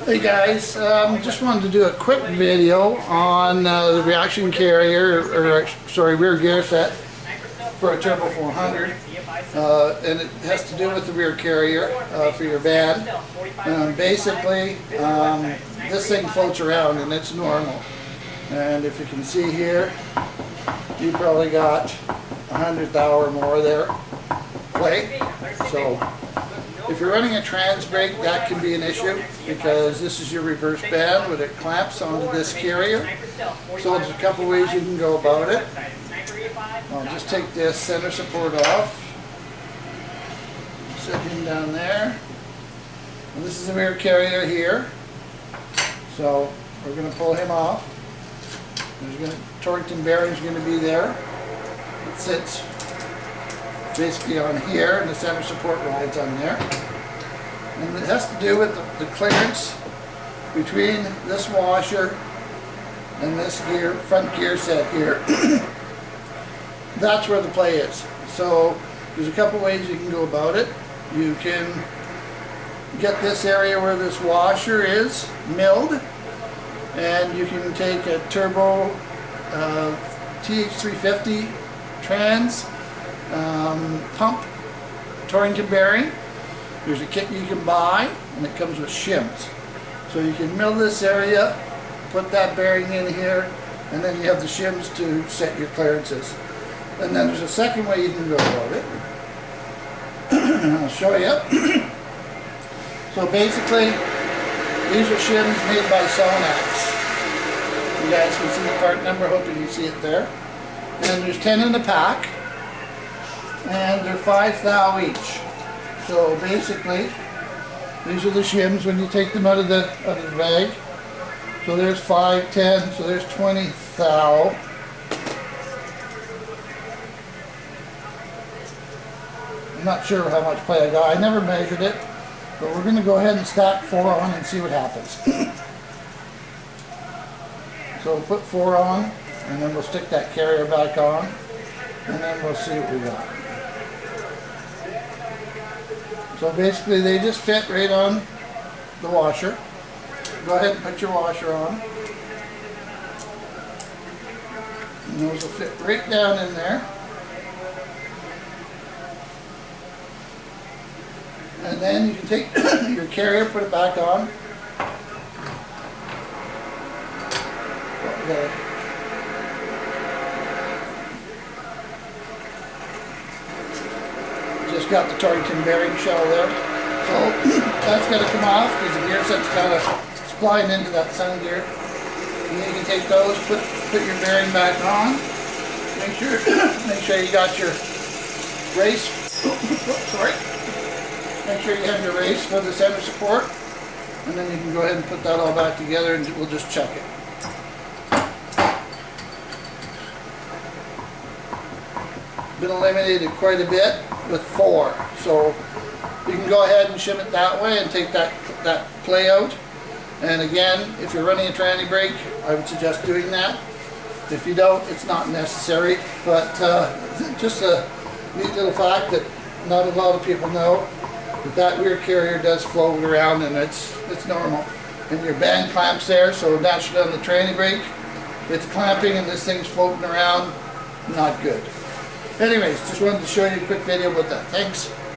Hey guys, just wanted to do a quick video on the reaction carrier, or sorry, rear gear set for a Turbo 400, and it has to do with the rear carrier for your van. Basically, this thing floats around and it's normal, and if you can see here, you probably got 100th hour or more there play. So if you're running a transbrake, that can be an issue because this is your reverse band when it clamps onto this carrier. So there's a couple ways you can go about it. I'll just take this center support off, set him down there. And this is the rear carrier here. So we're going to pull him off. There's Torrington bearing is going to be there. It sits basically on here, and the center support rides on there. And it has to do with the clearance between this washer and this gear, front gear set here. That's where the play is. So there's a couple ways you can go about it. You can get this area where this washer is milled, and you can take a Turbo TH400 trans pump Torrington bearing. There's a kit you can buy, and it comes with shims. So you can mill this area, put that bearing in here, and then you have the shims to set your clearances. And then there's a second way you can go about it. I'll show you. So basically, these are shims made by Sonax. You guys can see the part number, hoping you see it there. And there's 10 in the pack, and they're 5 thou each. So basically, these are the shims when you take them out of the bag. So there's 5, 10, so there's 20 thou. I'm not sure how much play I got. I never measured it, but we're going to go ahead and stack 4 on and see what happens. So we'll put 4 on, and then we'll stick that carrier back on, and then we'll see what we got. So basically they just fit right on the washer. Go ahead and put your washer on. And those will fit right down in there. And then you can take your carrier, put it back on. Just got the Torrington bearing shell there. So that's got to come off because the gear set's kind of spline into that sun gear. And then you can take those, put your bearing back on. Make sure you got your race. Sorry. Make sure you have your race for the center support, and then you can go ahead and put that all back together, and we'll just check it. Been eliminated quite a bit with 4, so you can go ahead and shim it that way and take that play out. And again, if you're running a tranny brake, I would suggest doing that. If you don't, it's not necessary, but just a neat little fact that not a lot of people know, that rear carrier does float around, and it's normal. And your band clamps there, so naturally on the tranny brake, it's clamping and this thing's floating around. Not good. Anyways, just wanted to show you a quick video about that. Thanks.